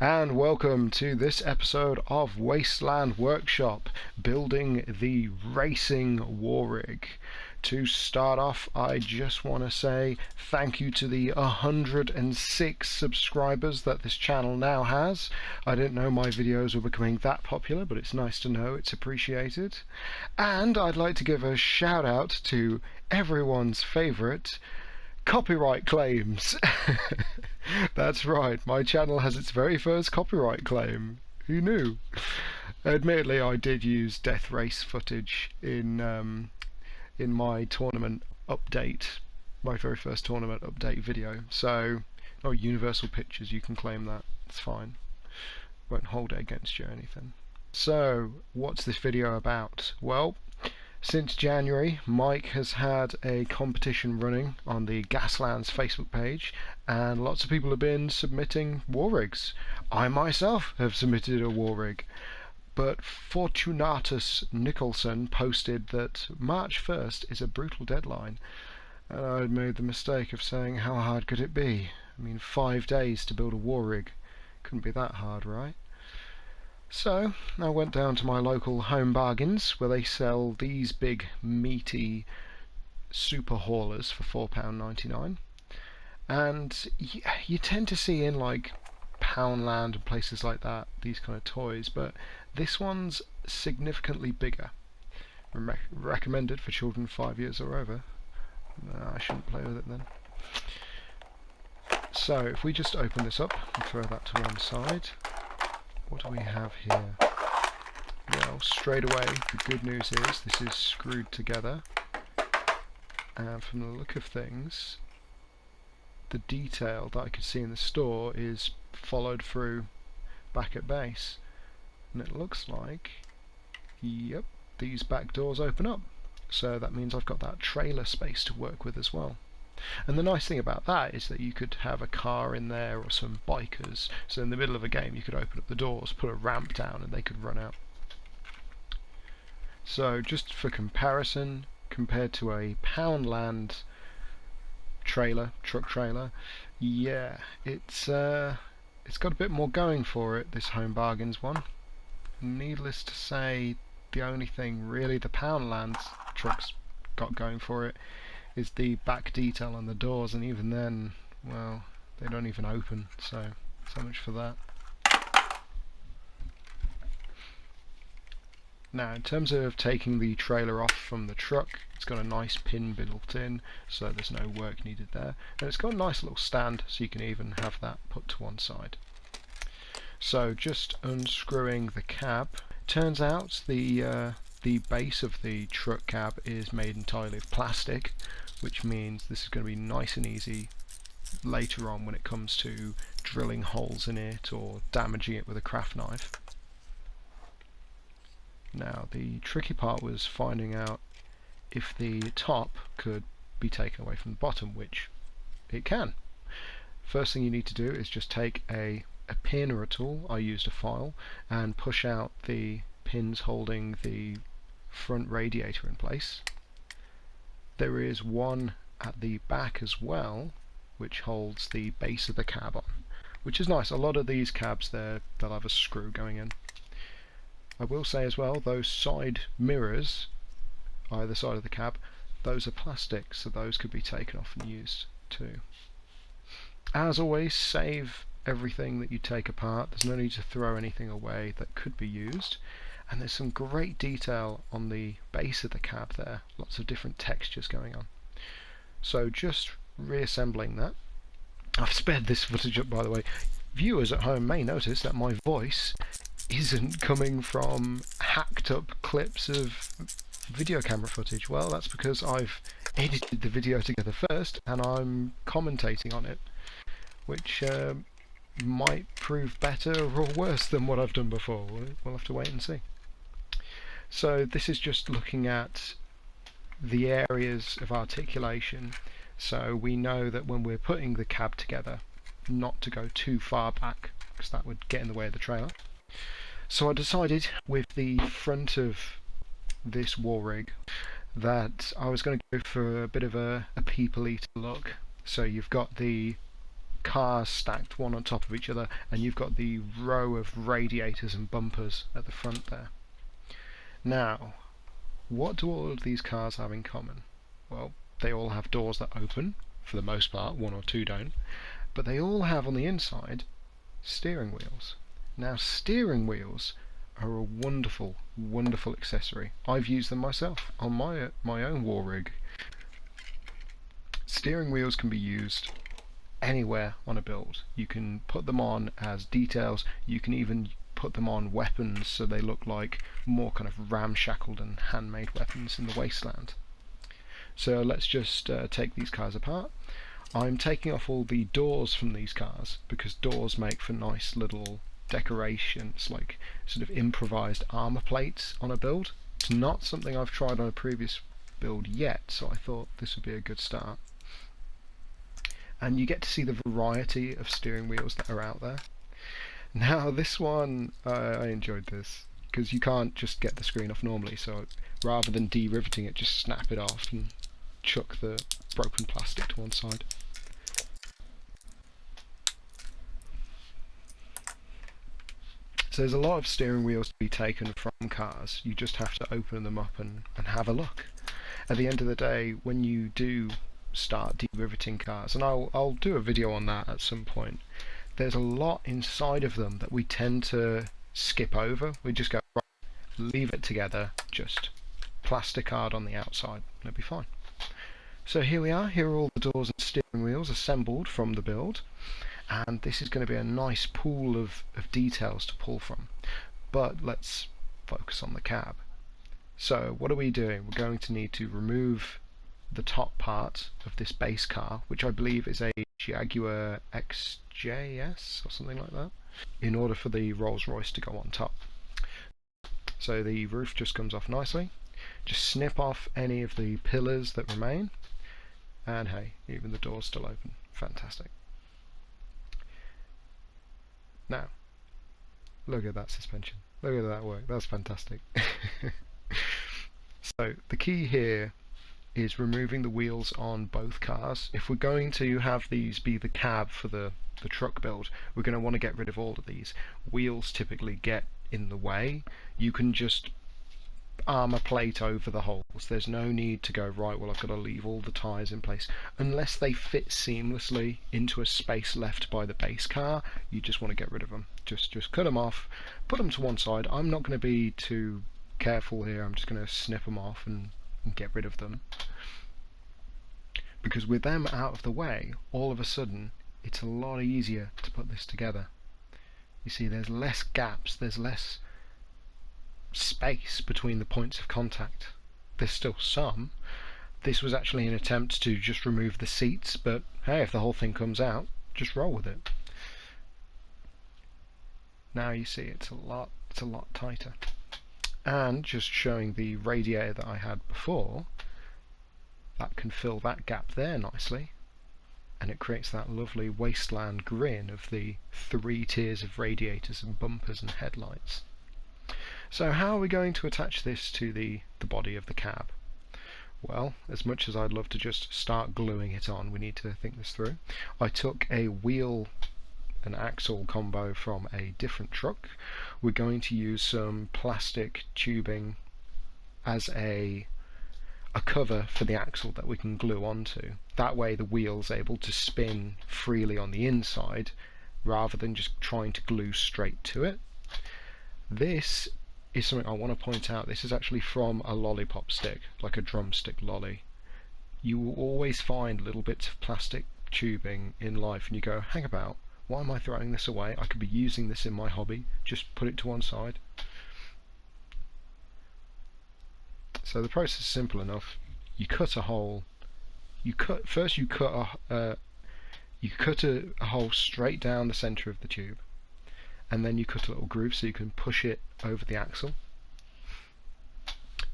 and welcome to this episode of Wasteland Workshop, building the racing Warrig. To start off, I just want to say thank you to the 106 subscribers that this channel now has. I didn't know my videos were becoming that popular, but it's nice to know it's appreciated. And I'd like to give a shout out to everyone's favourite, copyright claims. That's right, my channel has its very first copyright claim. Who knew? Admittedly, I did use death race footage in my tournament update, my very first tournament update video. So, not Universal Pictures, you can claim that. It's fine. Won't hold it against you or anything. So, what's this video about? Well, since January, Mike has had a competition running on the Gaslands Facebook page, and lots of people have been submitting Warrigs. I myself have submitted a Warrig, but Fortunatus Nicholson posted that March 1st is a brutal deadline, and I made the mistake of saying how hard could it be? I mean, 5 days to build a Warrig. Couldn't be that hard, right? So I went down to my local Home Bargains, where they sell these big meaty super haulers for £4.99, and you tend to see in like Poundland and places like that these kind of toys, but this one's significantly bigger. Recommended for children 5 years or over. No, I shouldn't play with it then. So if we just open this up and throw that to one side, what do we have here? Well, straight away, the good news is this is screwed together, and from the look of things, the detail that I could see in the store is followed through back at base, and it looks like, yep, these back doors open up, so that means I've got that trailer space to work with as well. And the nice thing about that is that you could have a car in there or some bikers, so in the middle of a game you could open up the doors, put a ramp down, and they could run out. So just for comparison, compared to a Poundland truck trailer, yeah, it's got a bit more going for it, this Home Bargains one. Needless to say, the only thing really the Poundland truck's got going for it is the back detail on the doors, and even then, well, they don't even open, so much for that. Now, in terms of taking the trailer off from the truck, it's got a nice pin built in, so there's no work needed there, and it's got a nice little stand, so you can even have that put to one side. So just unscrewing the cab, turns out the base of the truck cab is made entirely of plastic, which means this is going to be nice and easy later on when it comes to drilling holes in it or damaging it with a craft knife. Now, the tricky part was finding out if the top could be taken away from the bottom, which it can. First thing you need to do is just take a pin or a tool, I used a file, and push out the pins holding the front radiator in place. There is one at the back as well, which holds the base of the cab on, which is nice. A lot of these cabs they'll have a screw going in. I will say as well, those side mirrors either side of the cab, those are plastic, so those could be taken off and used too. As always, save everything that you take apart. There's no need to throw anything away that could be used. And there's some great detail on the base of the cab there, lots of different textures going on. So just reassembling that. I've sped this footage up, by the way. Viewers at home may notice that my voice isn't coming from hacked up clips of video camera footage. Well, that's because I've edited the video together first and I'm commentating on it, which might prove better or worse than what I've done before. We'll have to wait and see. So this is just looking at the areas of articulation, so we know that when we're putting the cab together, not to go too far back, because that would get in the way of the trailer. So I decided with the front of this Warrig that I was going to go for a bit of a people eater look. So you've got the cars stacked one on top of each other, and you've got the row of radiators and bumpers at the front there. Now, what do all of these cars have in common? Well, they all have doors that open, for the most part, one or two don't, but they all have on the inside steering wheels. Now, steering wheels are a wonderful, wonderful accessory. I've used them myself on my own war rig. Steering wheels can be used anywhere on a build. You can put them on as details, you can even put them on weapons so they look like more kind of ramshackled and handmade weapons in the wasteland. So let's just take these cars apart. I'm taking off all the doors from these cars because doors make for nice little decorations, like sort of improvised armor plates on a build. It's not something I've tried on a previous build yet, so I thought this would be a good start. And you get to see the variety of steering wheels that are out there. Now this one, I enjoyed this because you can't just get the screen off normally, so rather than de-riveting it, just snap it off and chuck the broken plastic to one side. So there's a lot of steering wheels to be taken from cars. You just have to open them up and have a look. At the end of the day, when you do start de-riveting cars, and I'll do a video on that at some point, there's a lot inside of them that we tend to skip over. We just go, right, leave it together, just plasticard on the outside, and it'll be fine. So here we are, here are all the doors and steering wheels assembled from the build, and this is going to be a nice pool of details to pull from. But let's focus on the cab. So what are we doing? We're going to need to remove the top part of this base car, which I believe is a Jaguar XJS or something like that, in order for the Rolls-Royce to go on top. So the roof just comes off nicely. Just snip off any of the pillars that remain, and hey, even the door's still open. Fantastic. Now, look at that suspension. Look at that work. That's fantastic. So the key here is removing the wheels on both cars. If we're going to have these be the cab for the truck build, we're going to want to get rid of all of these. Wheels typically get in the way. You can just armor plate over the holes. There's no need to go, right, well I've got to leave all the tyres in place. Unless they fit seamlessly into a space left by the base car, you just want to get rid of them. Just cut them off, put them to one side. I'm not going to be too careful here. I'm just going to snip them off and get rid of them. Because with them out of the way, all of a sudden it's a lot easier to put this together. You see, there's less gaps, there's less space between the points of contact. There's still some. This was actually an attempt to just remove the seats, but hey, if the whole thing comes out, just roll with it. Now you see it's a lot tighter. And just showing the radiator that I had before, that can fill that gap there nicely, and it creates that lovely wasteland grin of the 3 tiers of radiators and bumpers and headlights. So how are we going to attach this to the body of the cab? Well, as much as I'd love to just start gluing it on, we need to think this through. I took a wheel and axle combo from a different truck. We're going to use some plastic tubing as a cover for the axle that we can glue onto. That way the wheel's able to spin freely on the inside rather than just trying to glue straight to it. This is something I want to point out. This is actually from a lollipop stick, like a drumstick lolly. You will always find little bits of plastic tubing in life and you go, hang about, why am I throwing this away? I could be using this in my hobby. Just put it to one side. So the process is simple enough. You cut a hole. You cut a hole straight down the center of the tube, and then you cut a little groove so you can push it over the axle.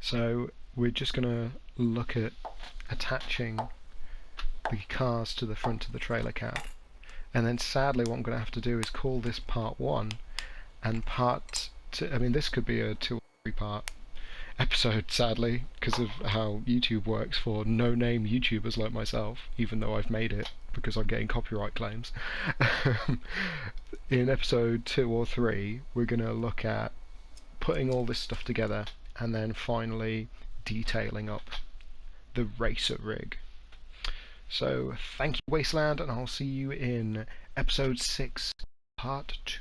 So we're just going to look at attaching the cars to the front of the trailer cab, and then sadly what I'm going to have to do is call this part 1 and part 2. I mean, this could be a 2 or 3 part, episode, sadly, because of how YouTube works for no-name YouTubers like myself, even though I've made it because I'm getting copyright claims. In episode 2 or 3, we're going to look at putting all this stuff together and then finally detailing up the racer rig. So thank you, Wasteland, and I'll see you in episode 6, part 2.